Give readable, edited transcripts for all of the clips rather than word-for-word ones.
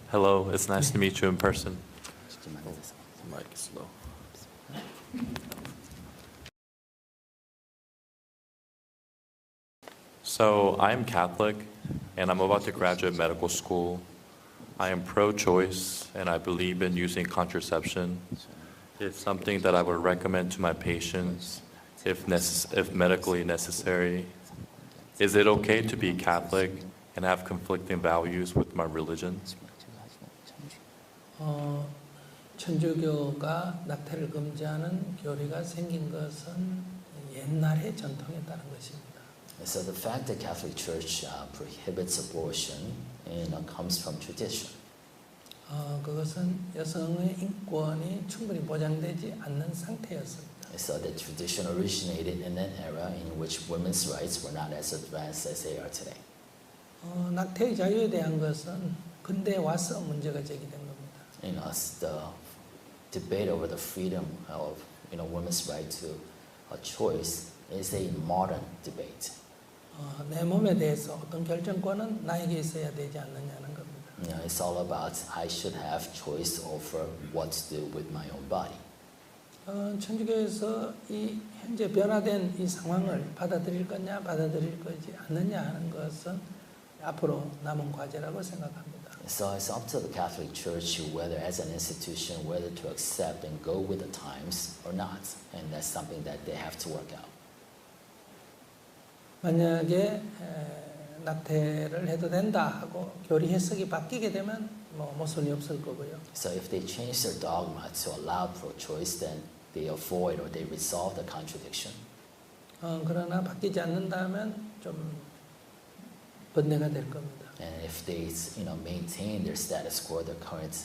Hello, it's nice to meet you in person. The mic is low. So I'm Catholic, and I'm about to graduate medical school. I am pro-choice, and I believe in using contraception. It's something that I would recommend to my patients if medically necessary. Is it okay to be Catholic and have conflicting values with my religion? 천주교가 낙태를 금지하는 교리가 생긴 것은 옛날의 전통에 따른 것입니다. So the fact that Catholic Church prohibits abortion comes from tradition. 그것은 여성의 인권이 충분히 보장되지 않는 상태였습니다. So the tradition originated in an era in which women's rights were not as advanced as they are today. 낙태의 자유에 대한 것은 근대에 와서 문제가 제기된 겁니다. The debate over the freedom of women's right to a choice is a modern debate. 내 몸에 대해서 어떤 결정권은 나에게 있어야 되지 않느냐는 겁니다. It's all about I should have choice over what to do with my own body. 천주교에서 이 현재 변화된 이 상황을 받아들일 거냐 받아들일 거지 않느냐 하는 것은 앞으로 남은 과제라고 생각합니다. So it's up to the Catholic Church whether as an institution whether to accept and go with the times or not, and that's something that they have to work out. 만약에 낙태를 해도 된다 하고 교리 해석이 바뀌게 되면 모순이 없을 거고요. So if they change their dogma to allow pro-choice, then they avoid or they resolve the contradiction. 그러나 바뀌지 않는다면 좀 번뇌가 될 겁니다. And if they maintain their status quo, their current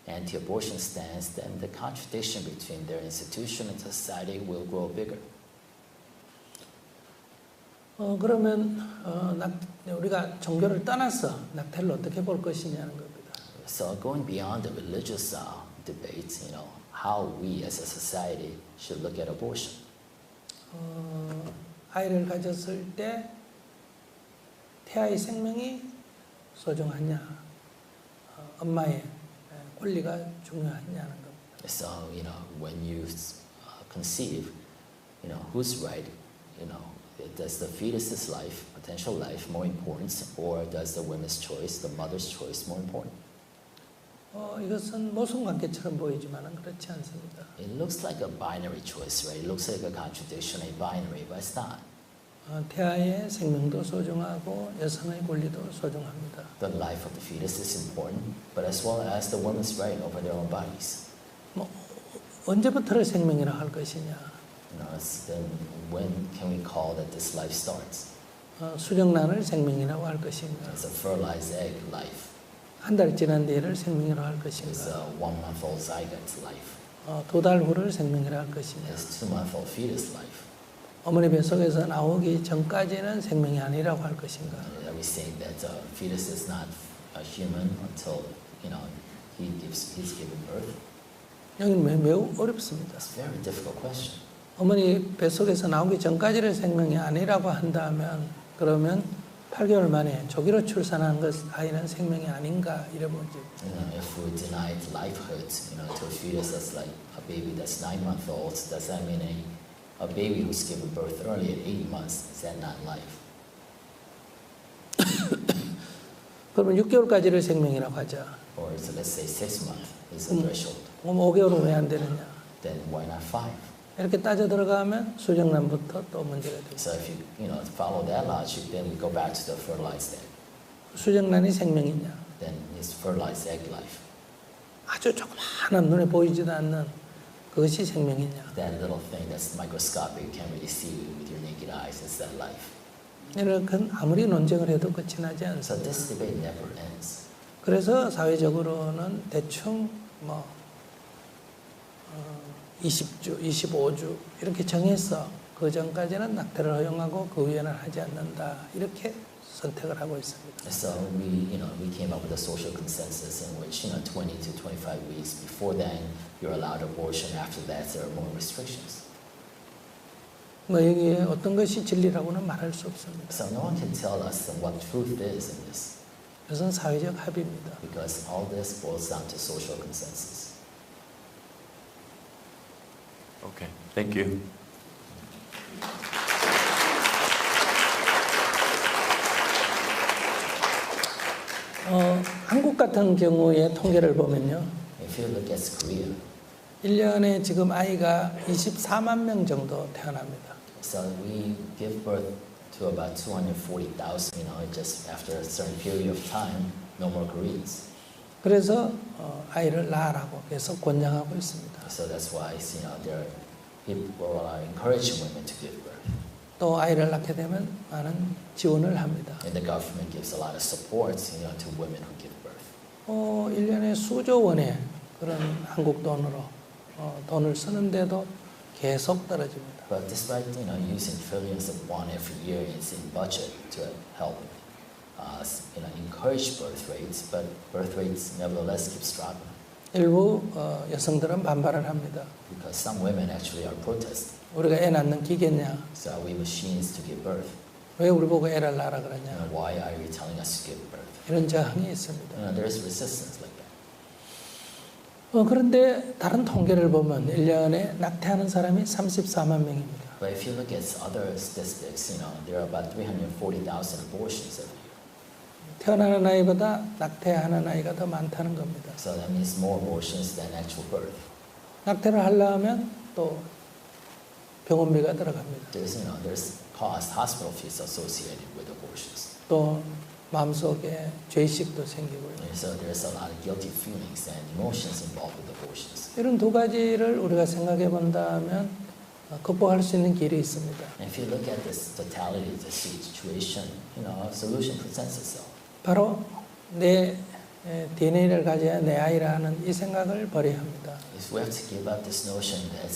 anti-abortion stance, then the contradiction between their institution and society will grow bigger. 그러면 우리가 종교를 떠나서 낙태를 어떻게 볼 것이냐는 겁니다. So going beyond the religious debate, how we as a society should look at abortion. 아이를 가졌을 때 태아의 생명이 소중하냐, 엄마의 권리가 중요하냐는 겁니다. So when you conceive, whose right, does the fetus's life, potential life, more important, or does the woman's choice, the mother's choice, more important? 이것은 모순관계처럼 보이지만은 그렇지 않습니다. It looks like a binary choice, right? It looks like a contradiction, a binary, but it's not. 태아의 생명도 소중하고 여성의 권리도 소중합니다. The life of the fetus is important, but as well as the woman's right over their own bodies. 언제부터를 생명이라 할 것이냐? Then when can we call that this life starts? 수정란을 생명이라고 할 것인가? It's a fertilized egg life. 한 달 지난 뒤를 생명이라고 할 It's a 것인가? 1-month-old zygote life. 2달 후를 생명이라고 할 것이냐? It's 2-month-old fetus life. 어머니 뱃속에서 나오기 전까지는 생명이 아니라고 할 것인가? Are we saying that fetus is not a human until he's given birth? 여기는 매우 어렵습니다. That's a very difficult question. 어머니 뱃속에서 나오기 전까지는 생명이 아니라고 한다면 그러면 8개월 만에 조기로 출산한 것 아이는 생명이 아닌가 이래보지. If we denied lifehood, to a fetus that's like a baby that's 9-month-old, does that mean a baby who's given birth early at 8 months, is that not life? 그러면 6개월까지를 생명이라고 하자. Or is it, let's say 6 months is the threshold? 그럼 5개월은 왜 안 되느냐? Then why not 5? 이렇게 따져 들어가면 수정란부터 또 문제가 됩니다. So if you follow that logic, then we go back to the fertilized egg. 수정란이 생명이냐? Then it's fertilized egg life. 아주 조그마한 눈에 보이지도 않는 그것이 생명이냐? That little thing that's microscopic, you can't really see with your naked eyes, is that life? 이렇게 아무리 논쟁을 해도 끝이 나지 So 않습니다. this debate never ends. 그래서 사회적으로는 대충 20주, 25주 이렇게 정해서 그 전까지는 낙태를 허용하고 그 위에는 하지 않는다 이렇게 선택을 하고 있습니다. So we came up with a social consensus in which 20 to 25 weeks. Before then, you're allowed abortion. After that, there are more restrictions. 여기에 어떤 것이 진리라고는 말할 수 없습니다. So no one can tell us what truth is in this. 이것은 사회적 합의입니다. because all this boils down to social consensus. Okay, thank you. 한국 같은 경우의 통계를 보면요. If you look at Korea, 1년에 지금 아이가 24만 명 정도 태어납니다. so we give birth to about 240,000, just after a certain period of time, no more Koreans. 그래서 아이를 낳으라고 계속 권장하고 있습니다. So that's why, there people are encouraging women to give birth. 또 아이를 낳게 되면 많은 지원을 합니다. And the government gives a lot of support, to women who give birth. 1년에 수조 원의 그런 한국 돈으로 돈을 쓰는데도 계속 떨어집니다. But despite, using trillions of won every year in budget to help, encourage birth rates, but birth rates nevertheless keeps dropping. 일부 여성들은 반발을 합니다. Because some women actually are protesting. 우리가 애 낳는 기계냐? So are we machines to give birth? 왜 우리 보고 애를 낳으라 그러냐? Why are you telling us to give birth? 이런 저항이 있습니다. There's resistance like that. 그런데 다른 통계를 보면 1년에 낙태하는 사람이 34만 명입니다. But if you look at other statistics, there are about 340,000 abortions every year. 태어나는 아이보다 낙태하는 아이가 더 많다는 겁니다. So that means more abortions than actual birth. 낙태를 하려면 또 병원비가 들어갑니다. There's cost, hospital fees associated with abortions. 또 마음속에 죄의식도 생기고요. So there's a lot of guilty feelings and emotions involved with abortions. 이런 두 가지를 우리가 생각해 본다면 극복할 수 있는 길이 있습니다. And if you look at this totality of the situation, a solution presents itself. 바로 내 DNA를 가져야 내 아이라는 이 생각을 버려야 합니다. If we have to give up this notion that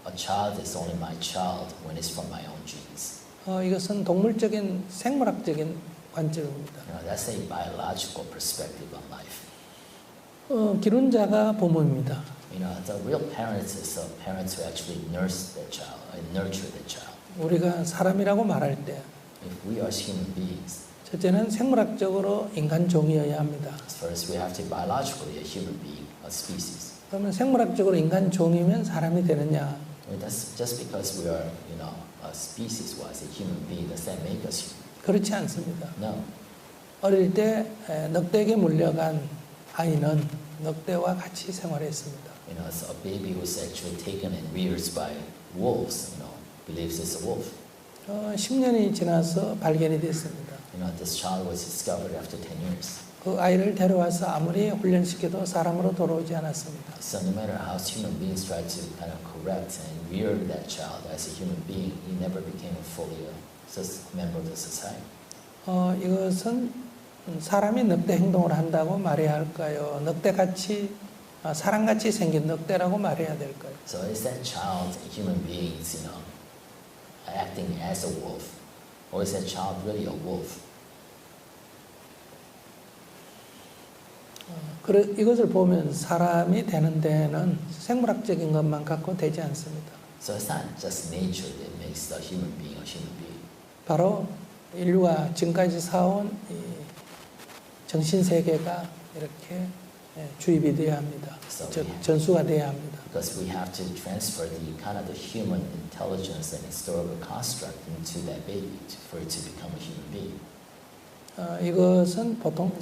a child is only my child when it's from my own genes. 이것은 동물적인 생물학적인 관점입니다. That's a biological perspective on life. 기른자가 부모입니다. The real parents is parents who actually nurse their child and nurture their child. 우리가 사람이라고 말할 때 If we are human beings, 첫째는 생물학적으로 인간 종이어야 합니다. first we have to be biologically a human being, a species. 그러면 생물학적으로 인간 종이면 사람이 되느냐? That's just because we are, a species-wise, a human being, does that make us human? 그렇지 않습니다. No. 어릴 때 늑대에게 물려간 아이는 늑대와 같이 생활했습니다. So a baby who's actually taken and reared by wolves, believes it's a wolf. 10년이 지나서 발견이 됐습니다. This child was discovered after 10 years. 그 아이를 데려와서 아무리 훈련시켜도 사람으로 돌아오지 않았습니다. So no matter how human beings tried to kind of correct and rear that child as a human being, he never became a fully member of the society. 이것은 사람이 늑대 행동을 한다고 말해야 할까요? 늑대같이 사람같이 생긴 늑대라고 말해야 될까요? So is that child a human being, acting as a wolf, or is that child really a wolf? 이것을 보면 사람이 되는 데는 생물학적인 것만 갖고 되지 않습니다. So it's not just nature that makes the human being a human being. 바로 인류가 지금까지 사온 이 정신세계가 이렇게 주입이 돼야 합니다. 즉 전수가 돼야 합니다. Because we have to transfer the kind of the human intelligence and historical construct into that baby for it to become a human being. 이것은 보통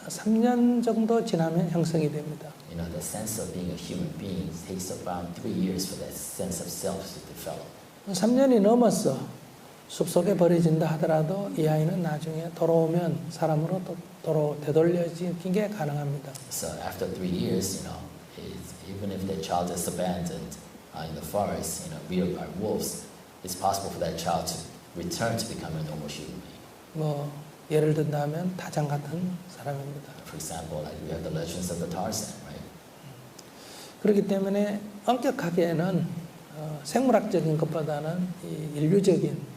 3년 정도 지나면 형성이 됩니다. The sense of being a human being takes around 3 years for that sense of self to develop. 3년이 넘었어. 숲속에 버려진다 하더라도 이 아이는 나중에 돌아오면 사람으로 되돌려지는 게 가능합니다. So after 3 years, even if the child is abandoned in the forest, reared by wolves, it's possible for that child to return to become a normal human being. 예를 든다면 타잔 같은 사람입니다. For example, like we have the legends of the Tarzan, right? 그렇기 때문에 엄격하게는 생물학적인 것보다는 이 인류적인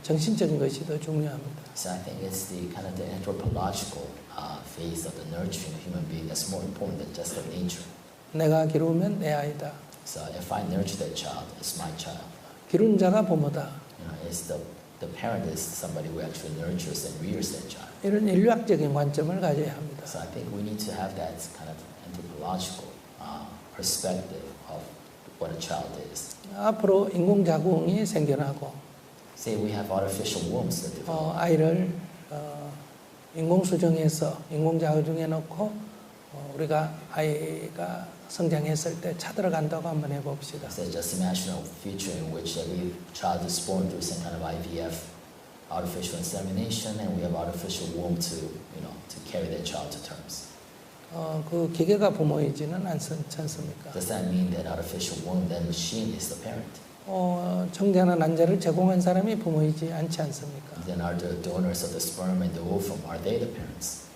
정신적인 것이 더 중요합니다. So I think it's the kind of the anthropological phase of the nurturing a human being that's more important than just the nature. 내가 기르면 내 아이다. So if I nurture that child, it's my child. 기른 자가 부모다. It's the the parent is somebody who actually nurtures and rears that child. 이런 인류학적인 관점을 가져야 합니다. So I think we need to have that kind of anthropological perspective of what a child is. 앞으로 인공자궁이 생겨나고 Say we have artificial wombs that develop. 아이를 인공수정해서 인공자궁에 넣고 우리가 아이가 성장했을 때 찾아간다고 한번 해봅시다. So just imagine a future in which every child is born through some kind of IVF, artificial insemination, and we have artificial womb to, to carry that child to terms. 그 기계가 부모이지는 않지 않습니까? Does that mean that artificial womb, that machine, is the parent? 정자나 난자를 제공한 사람이 부모이지 않지 않습니까? Then are the donors of the sperm and the ovum, are they the parents?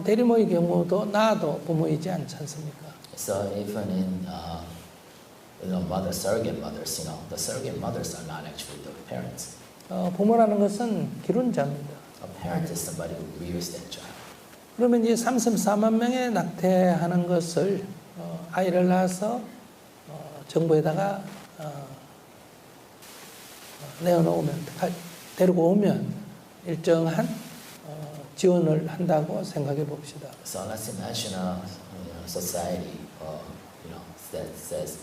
대리모의 경우도 나도 부모이지 않지 않습니까? So even in surrogate mothers, the surrogate mothers are not actually the parents. 부모라는 것은 기른자입니다. A parent is somebody who rears that child. 그러면 이제 34만 명의 낙태하는 것을 아이를 낳아서 정부에다가 내어놓으면 데리고 오면 일정한 지원을 한다고 생각해 봅시다. So let's imagine a society, that says,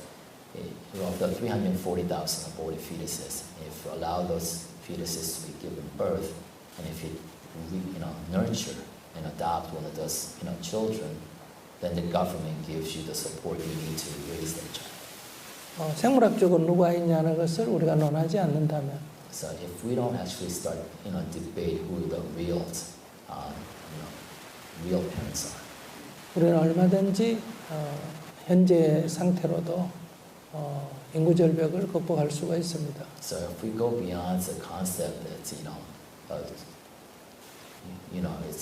of the 340,000 aborted fetuses, if you allow those fetuses to be given birth, and if you nurture and adopt one of those children, then the government gives you the support you need to raise that child. 생물학적으로 누가 있냐는 것을 우리가 논하지 않는다면 So if we don't actually start debate who the real parents are, 우리는 얼마든지 현재 상태로도 인구 절벽을 극복할 수가 있습니다. so if we go beyond the concept that it's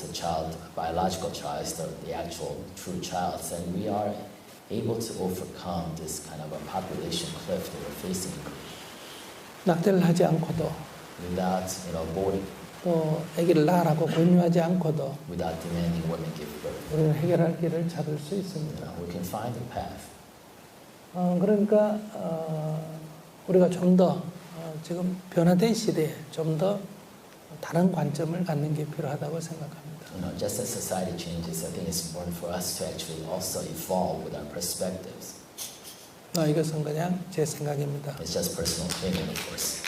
a child, a biological child, is the actual true child, then we are able to overcome this kind of a population cliff that we're facing 낙태를 하지 않고도 without aborting, 또 아기를 낳으라고 권유하지 않고도 without demanding women give birth. 우리는 해결할 길을 찾을 수 있습니다. We can find a path. 그러니까 우리가 좀 더 지금 변화된 시대에 좀 더 다른 관점을 갖는 게 필요하다고 생각합니다. Just as society changes, I think it's important for us to actually also evolve with our perspectives. 이것은 그냥 제 생각입니다. It's just personal opinion, of course.